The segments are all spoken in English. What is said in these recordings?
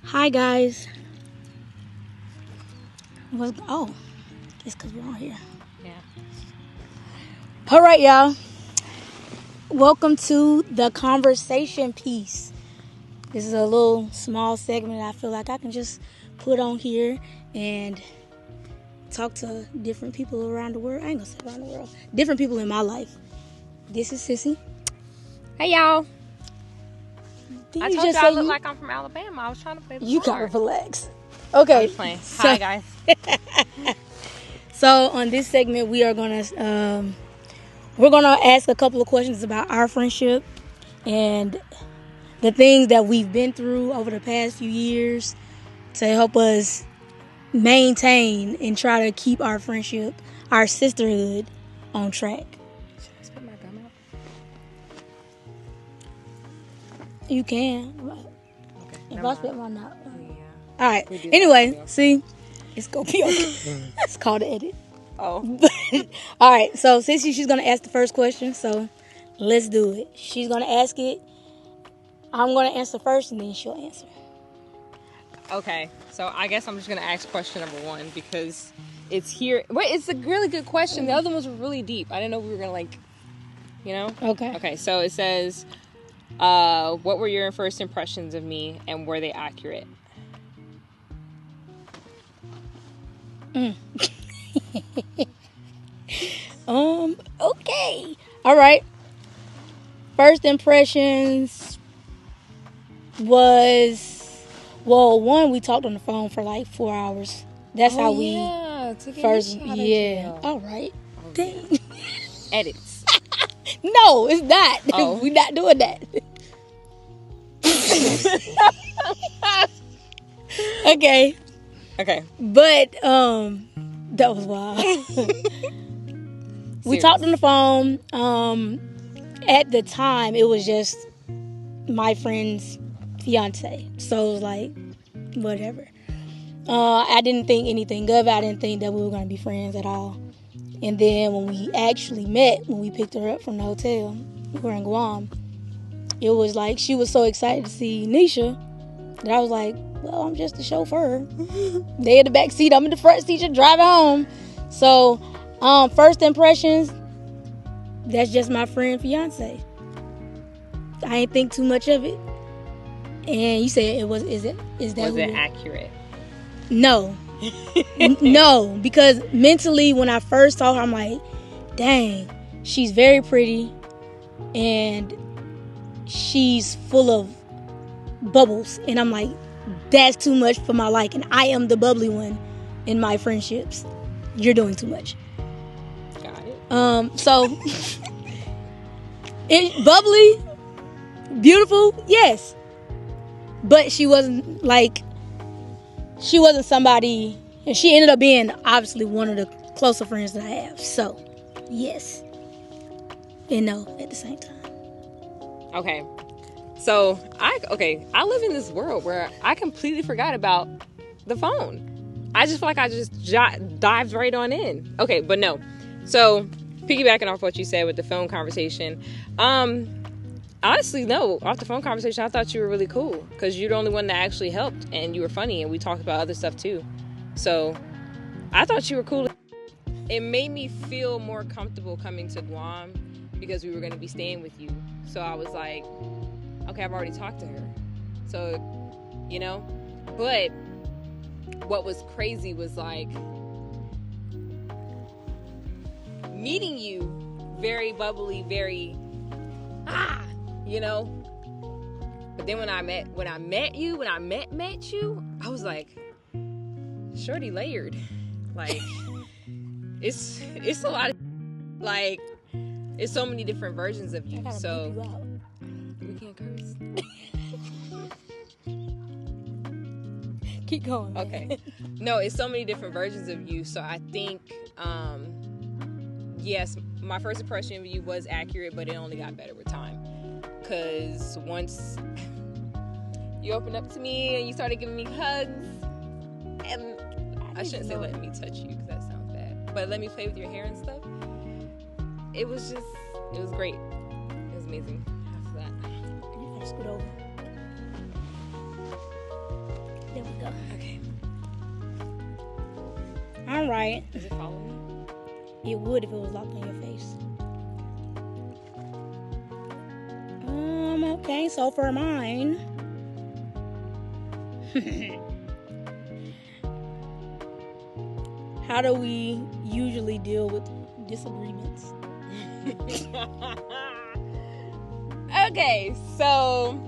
Hi guys. It's because we're on here. Yeah. All right, y'all. Welcome to the conversation piece. This is a little small segment I feel like I can just put on here and talk to different people around the world. I ain't gonna say around the world. Different people in my life. This is Sissy. Hey y'all. Did I you told just you I say look like I'm from Alabama. I was trying to play the you gotta part. relax? I'm Okay. just playing. So, Hi guys. so on this segment, we're gonna ask a couple of questions about our friendship and the things that we've been through over the past few years to help us maintain and try to keep our friendship, our sisterhood, on track. Should I spit my gum out? You can. Okay. If I spit mine out. Yeah. All right. We do that. Anyway, Yeah. see, it's gonna be okay. It's called an edit. Oh. All right. So since she's gonna ask the first question, so let's do it. She's gonna ask it. I'm gonna answer first, and then she'll answer. Okay. So I guess I'm just gonna ask question number one because it's here. Wait, it's a really good question. The other ones were really deep. I didn't know we were gonna Okay. Okay. So it says, what were your first impressions of me and were they accurate? Okay. All right. First impressions was, well, one, we talked on the phone for like 4 hours. That's how we to get first, me out of yeah. jail. All right. Oh, Dang. yeah. Edits. No, it's not. Oh. We're not doing that. Okay. Okay. But that was wild. We talked on the phone. At the time it was just my friend's fiance. So it was like whatever. I didn't think anything of it. I didn't think that we were gonna be friends at all. And then when we actually met, when we picked her up from the hotel, we were in Guam, it was like she was so excited to see Nisha that I was like, well, I'm just the chauffeur. They in the back seat, I'm in the front seat, just driving home. So, first impressions, that's just my friend fiance. I ain't think too much of it. And you said it was, is that Was who it accurate? No. No, because mentally when I first saw her, I'm like, dang, she's very pretty and she's full of bubbles. And I'm like, that's too much for my liking. I am the bubbly one in my friendships. You're doing too much. Got it. So bubbly, beautiful, yes. But she wasn't somebody, and she ended up being obviously one of the closer friends that I have. So, yes. And no at the same time. Okay. So I live in this world where I completely forgot about the phone. I just feel like I just dived right on in. Okay, but no. So piggybacking off what you said with the phone conversation, honestly, no. Off the phone conversation, I thought you were really cool because you're the only one that actually helped, and you were funny, and we talked about other stuff too. So I thought you were cool. It made me feel more comfortable coming to Guam because we were going to be staying with you. So I was like, okay, I've already talked to her. So, but what was crazy was like meeting you, very bubbly, very, you know. But then when I met you, I was like, shorty layered. Like, it's a lot of, like, it's so many different versions of you. So we can't curse. Keep going. Okay. No, it's so many different versions of you. So I think, yes, my first impression of you was accurate, but it only got better with time. Because once you opened up to me and you started giving me hugs, and I shouldn't say letting me touch you because that sounds bad, but let me play with your hair and stuff. It was great. It was amazing after that. You gotta scoot over. go. Okay. All right. Does it follow me? It would if it was locked on your face. Okay, so for mine. How do we usually deal with disagreements? Okay, so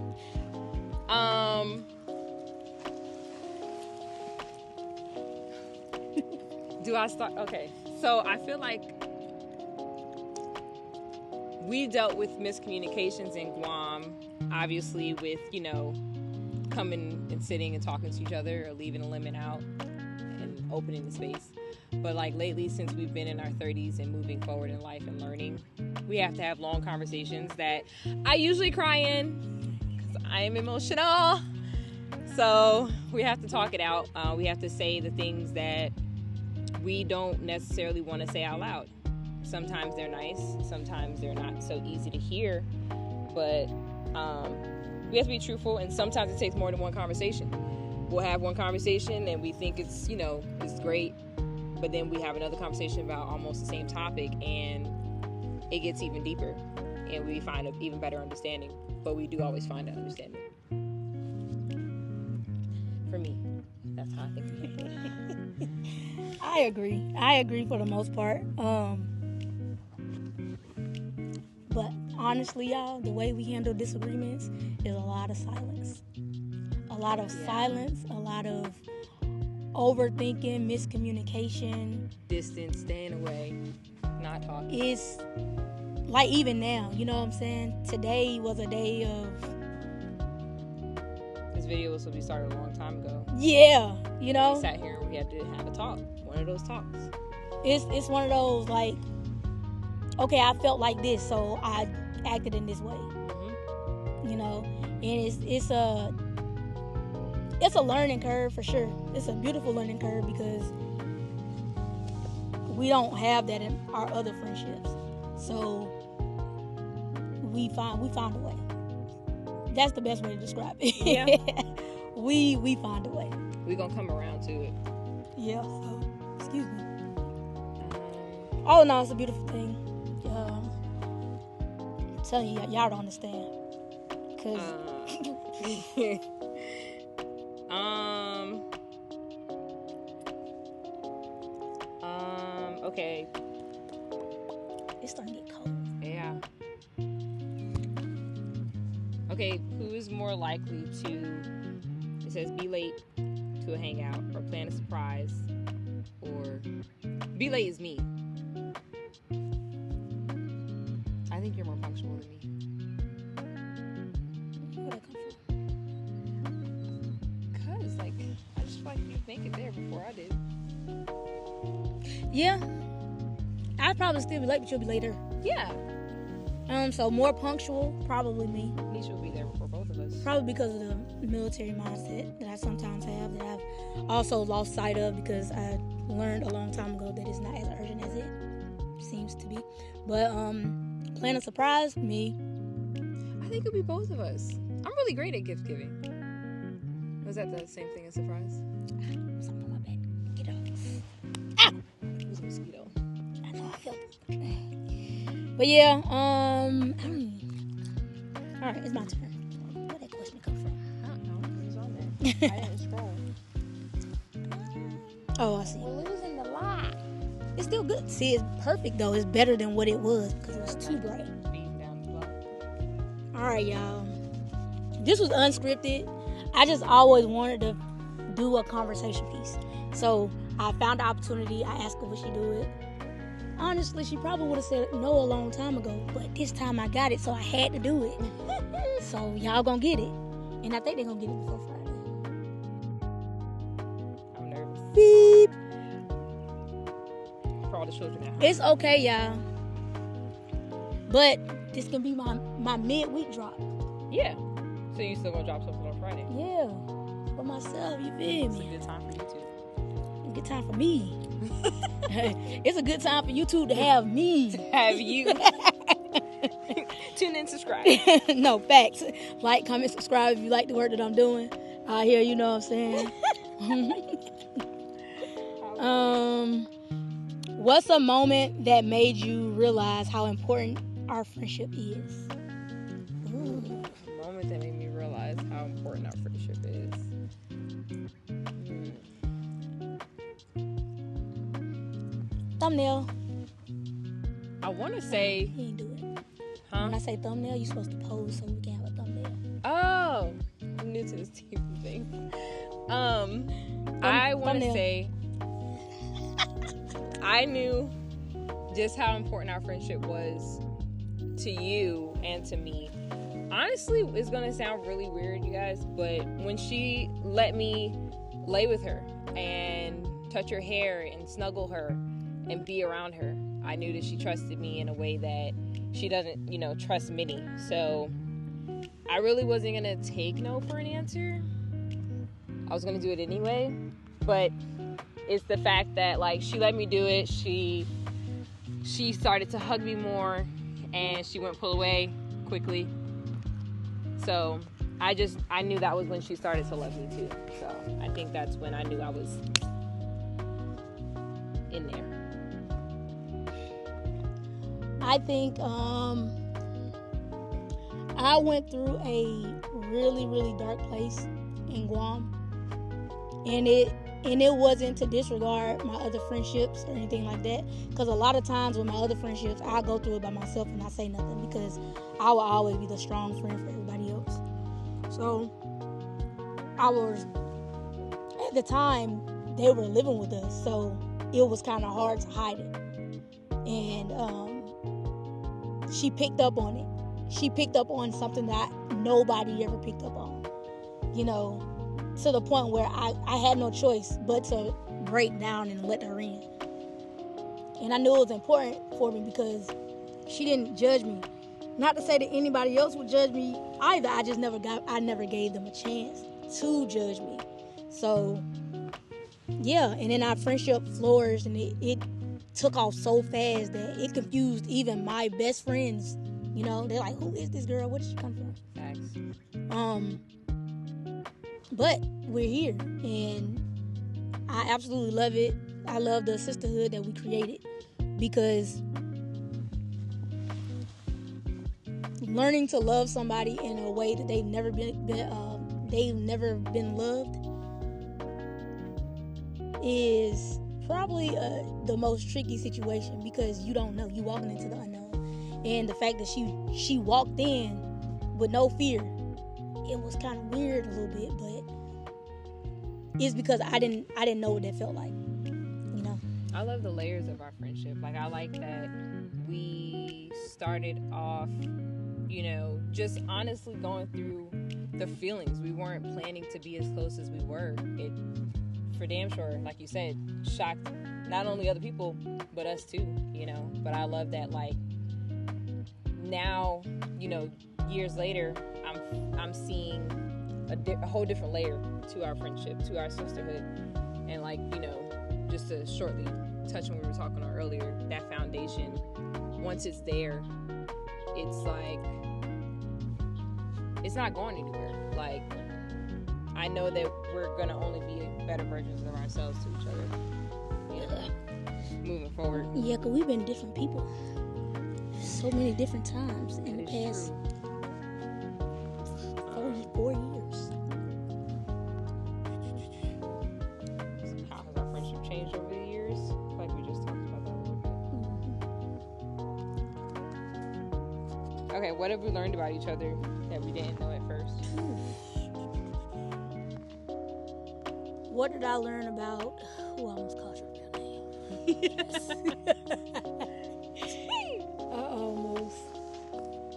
do I start? Okay, so I feel like we dealt with miscommunications in Guam, obviously with, coming and sitting and talking to each other, or leaving a limit out and opening the space. But like lately, since we've been in our 30s and moving forward in life and learning, we have to have long conversations that I usually cry in because I am emotional. So we have to talk it out. We have to say the things that we don't necessarily want to say out loud. Sometimes they're nice, sometimes they're not so easy to hear, but we have to be truthful, and sometimes it takes more than one conversation. We'll have one conversation and we think it's, it's great, but then we have another conversation about almost the same topic and it gets even deeper and we find an even better understanding, but we do always find an understanding. For me, that's how I think we handle it. I agree for the most part. But honestly, y'all, the way we handle disagreements is a lot of silence. A lot of silence, a lot of overthinking, miscommunication. Distance, staying away, not talking. It's like even now, you know what I'm saying? Today was a day of... This video was supposed to be started a long time ago. Yeah, We sat here and we had to have a talk. One of those talks. It's one of those, like, okay, I felt like this, so I acted in this way. Mm-hmm. And it's a learning curve for sure. It's a beautiful learning curve because we don't have that in our other friendships. So we found a way. That's the best way to describe it. Yeah. we find a way. We're gonna come around to it. Yeah. So, excuse me. Oh no, it's a beautiful thing. I'm telling you, y'all don't understand. Cause okay. It's starting to get cold. Yeah. Okay, who is more likely to, it says, be late to a hangout or plan a surprise, or be late is me. I think you're more punctual than me. Where'd that come from? Cause I just feel like you'd make it there before I did. Yeah. I'd probably still be late, but you'll be later. Yeah. So more punctual, probably me. Nisha will be there before both of us. Probably because of the military mindset that I sometimes have, that I've also lost sight of because I learned a long time ago that it's not as urgent as it seems to be. But plan a surprise, me. I think it'll be both of us. I'm really great at gift giving. Was that the same thing as surprise? Something on my back. Get off. Ow! It was a mosquito. I know, I felt it. But yeah, all right, it's my turn. Where'd that question come from? I don't know. It was on there. I didn't scroll. Oh, I see. Well, it was in the lot. It's still good. See, it's perfect though. It's better than what it was because it was too bright. Beating down the block. All right, y'all. This was unscripted. I just always wanted to do a conversation piece. So I found the opportunity. I asked her would she do it. Honestly, she probably would have said no a long time ago, but this time I got it, so I had to do it. So y'all gonna get it, and I think they're gonna get it before Friday. I'm nervous. Beep. For all the children at home. It's okay, y'all. But this can be my midweek drop. Yeah. So you still gonna drop something on Friday? Yeah, for myself. You feel It's a me? good time for you too. Good time for me. It's a good time for you two to have me. Have you? Tune in, subscribe. No, facts. Like, comment, subscribe if you like the work that I'm doing out here, you know what I'm saying? What's a moment that made you realize how important our friendship is? Ooh. A moment that made me realize how important our friendship is. Thumbnail. I want to say. You ain't do it. Huh? When I say thumbnail, you supposed to pose so we can have a thumbnail. Oh, I'm new to this TV thing. I want to say I knew just how important our friendship was to you and to me. Honestly, it's gonna sound really weird, you guys, but when she let me lay with her and touch her hair and snuggle her and be around her, I knew that she trusted me in a way that she doesn't, trust many. So I really wasn't gonna take no for an answer. I was gonna do it anyway, but it's the fact that like she let me do it. She started to hug me more, and she wouldn't pull away quickly. So I knew that was when she started to love me too. So I think that's when I knew I was in there. I think I went through a really, really dark place in Guam, and it wasn't to disregard my other friendships or anything like that, because a lot of times with my other friendships I go through it by myself and I say nothing because I will always be the strong friend for everybody else. So I was, at the time, they were living with us, so it was kind of hard to hide it. And she picked up on it. She picked up on something that nobody ever picked up on, to the point where I had no choice but to break down and let her in. And I knew it was important for me because she didn't judge me. Not to say that anybody else would judge me either. I never gave them a chance to judge me. So, yeah. And then our friendship flourished, and it took off so fast that it confused even my best friends. They're like, who is this girl? Where did she come from? Thanks. But we're here, and I absolutely love it. I love the sisterhood that we created, because learning to love somebody in a way that they've never been loved is probably the most tricky situation, because you don't know. You walking into the unknown, and the fact that she walked in with no fear, it was kind of weird a little bit, but it's because I didn't know what that felt like. I love the layers of our friendship. Like, I like that we started off, just honestly going through the feelings. We weren't planning to be as close as we were. It, for damn sure, like you said, shocked not only other people, but us too, But I love that, like, now, years later, I'm seeing a whole different layer to our friendship, to our sisterhood. And, like, just to shortly touch on what we were talking about earlier, that foundation, once it's there, it's like, it's not going anywhere. Like, I know that we're gonna only be better versions of ourselves to each other, moving forward. Yeah, because we've been different people so many different times in the past 4 years. How has our friendship changed over the years? Like we just talked about that a little bit. Okay, what have we learned about each other that we didn't know at first? What did I learn about... I almost called your real name. Almost.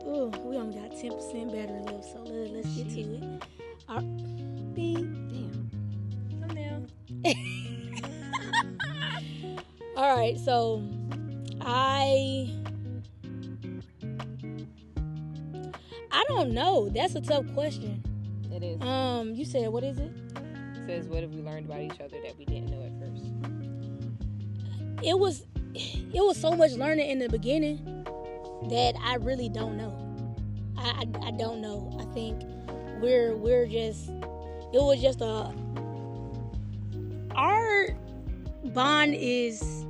Ooh, we only got 10% battery left, so let's get to it. Beep. Damn. Thumbnail. All right, so I don't know. That's a tough question. It is. You said, what is it? It says, what have we learned about each other that we didn't know at first? It was so much learning in the beginning that I really don't know. I don't know. I think we're just, it was just our bond is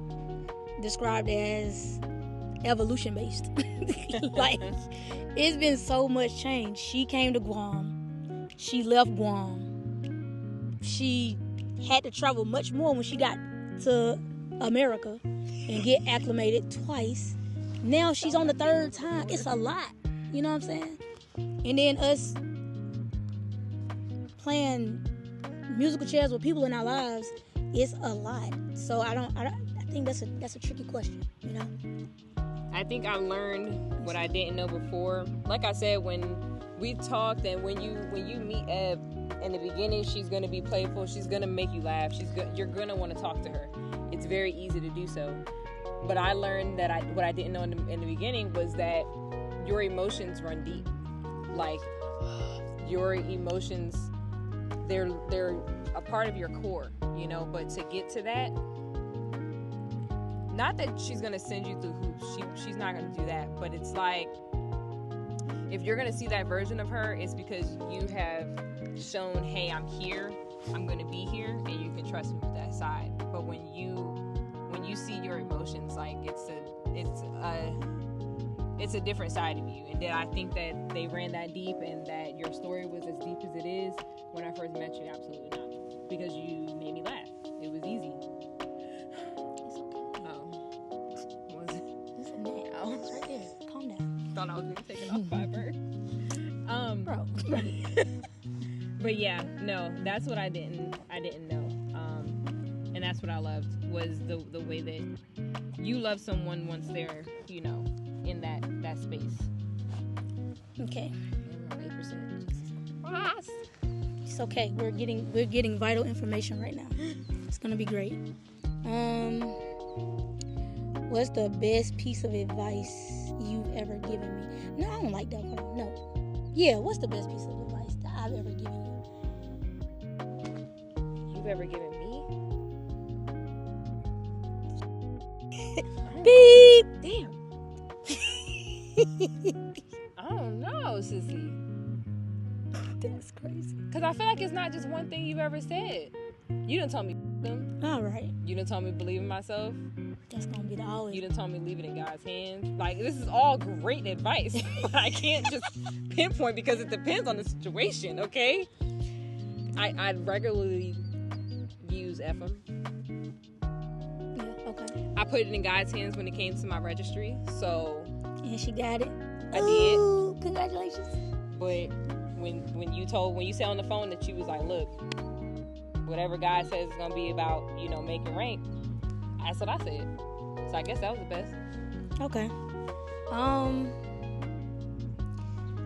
described as evolution based. Like, it's been so much change. She came to Guam. She left Guam. She had to travel much more when she got to America and get acclimated twice. Now she's on the third time. It's a lot. You know what I'm saying? And then us playing musical chairs with people in our lives is a lot. So I think that's a tricky question, you know? I think I learned what I didn't know before. Like I said, when we talked and when you meet Eb, in the beginning, she's gonna be playful. She's gonna make you laugh. You're gonna want to talk to her. It's very easy to do so. But I learned that what I didn't know in the beginning was that your emotions run deep. Like, your emotions, they're a part of your core, you know. But to get to that, not that she's gonna send you through hoops. She's not gonna do that. But it's like, if you're gonna see that version of her, it's because you have shown, hey, I'm here, I'm gonna be here, and you can trust me with that side. But when you see your emotions, like, it's a different side of you. And then I think that they ran that deep, and that your story was as deep as it is. When I first met you, absolutely not, because you made me laugh. It was easy. It's right there. Calm down. Thought I was being taken off by a bird. Bro. But yeah, no, that's what I didn't know. And that's what I loved, was the way that you love someone once they're, you know, in that space. Okay. And we're on 8%. It's okay. We're getting vital information right now. It's gonna be great. What's the best piece of advice you've ever given me? No, I don't like that one. No. Yeah, what's the best piece of advice that I've ever given you? You've ever given me? Beep. Damn. I don't know, sissy. That's crazy. Because I feel like it's not just one thing you've ever said. You done told me them. All right. You done told me believe in myself. That's gonna be the always. You done told me leave it in God's hands. Like, this is all great advice. But I can't just pinpoint, because it depends on the situation, okay? I regularly use FM. Yeah, okay. I put it in God's hands when it came to my registry, so... And she got it. I Ooh, did. Congratulations. But when you said on the phone that you was like, look, whatever God says is gonna be about, you know, making rank, that's what I said. So I guess that was the best. Okay.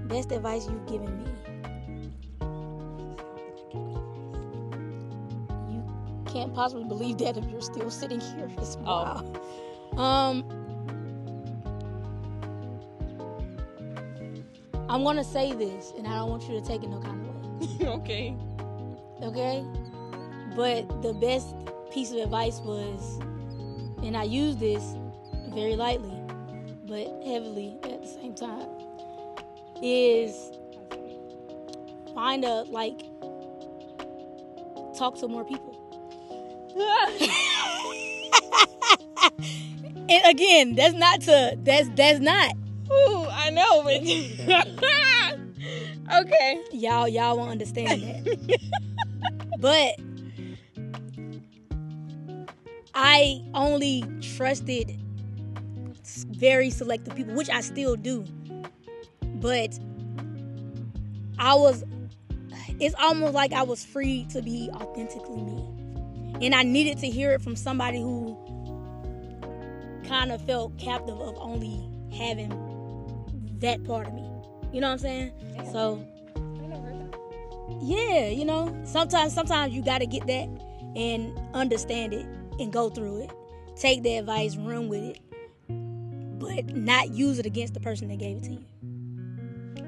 Best advice you've given me. You can't possibly believe that if you're still sitting here. It's wow. I'm gonna say this, and I don't want you to take it no kind of way. Okay. Okay? But the best piece of advice was, and I use this very lightly, but heavily at the same time, is talk to more people. And again, that's not. Ooh, I know, but okay. Y'all won't understand that. But I only trusted very selective people, which I still do. But it's almost like I was free to be authentically me. And I needed to hear it from somebody who kind of felt captive of only having that part of me. You know what I'm saying? Yeah. So, I never heard that. yeah, you know, sometimes you got to get that and understand it and go through it. Take the advice, run with it, but not use it against the person that gave it to you.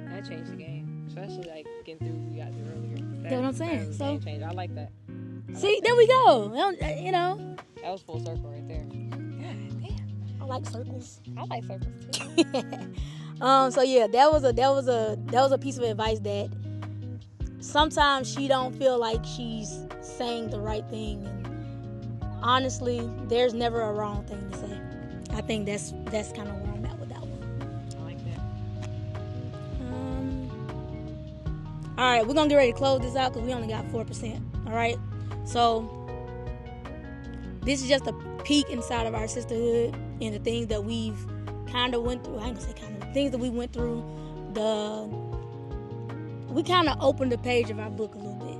That changed the game, especially like getting through what we got through earlier. That's what I'm saying. That So, game changer. I like that. see, there we go. You know, That was full circle right there. God damn. I like circles. I like circles too. So yeah, that was a piece of advice that sometimes she don't feel like she's saying the right thing, and honestly, there's never a wrong thing to say. I think that's kind of where I'm at with that one. I like that. All right, we're gonna get ready to close this out because we only got 4%. All right, so this is just a peek inside of our sisterhood and the things that we've kind of went through. I ain't gonna say kind of, things that we went through. We kind of opened the page of our book a little bit,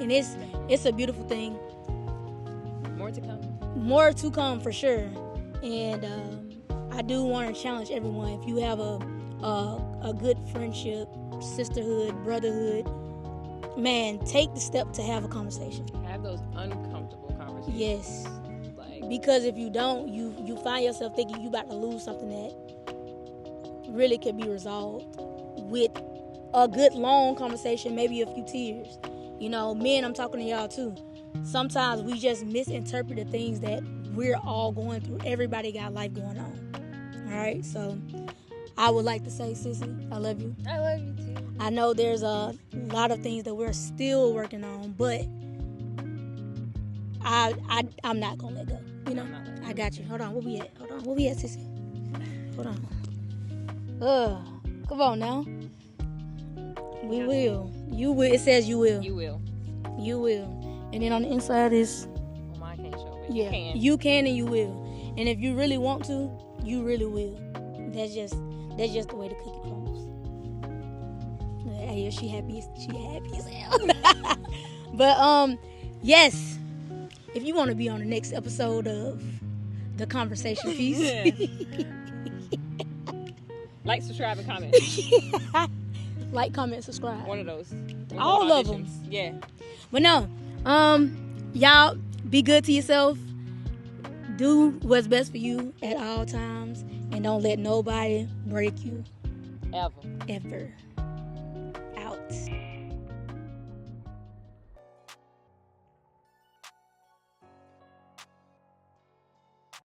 and it's a beautiful thing. More to come. More to come for sure. And I do want to challenge everyone. If you have a good friendship, sisterhood, brotherhood, man, take the step to have a conversation. Have those uncomfortable conversations. Yes. Like, Because if you don't, you find yourself thinking you about to lose something that really could be resolved with a good long conversation, maybe a few tears. You know, men, I'm talking to y'all too. Sometimes we just misinterpret the things that we're all going through. Everybody got life going on. All right, so I would like to say, Sissy, I love you. I love you too. I know there's a lot of things that we're still working on, but I'm not gonna let go. You know, I got you. Hold on, where we at? Sissy? Hold on. Come on now. We will. You will. It says you will. You will. You will. And then on the inside is, Well, mine can't show, but yeah, you can. you can and you will. And if you really want to, you really will. That's just the way the cookie crumbles. Yeah, she happy. She happy as hell. But yes. If you want to be on the next episode of the conversation piece, Like, subscribe, and comment. like, comment, subscribe. One of those. All of them. Yeah. But no, y'all be good to yourself. Do what's best for you at all times, and don't let nobody break you Ever. ever. Out.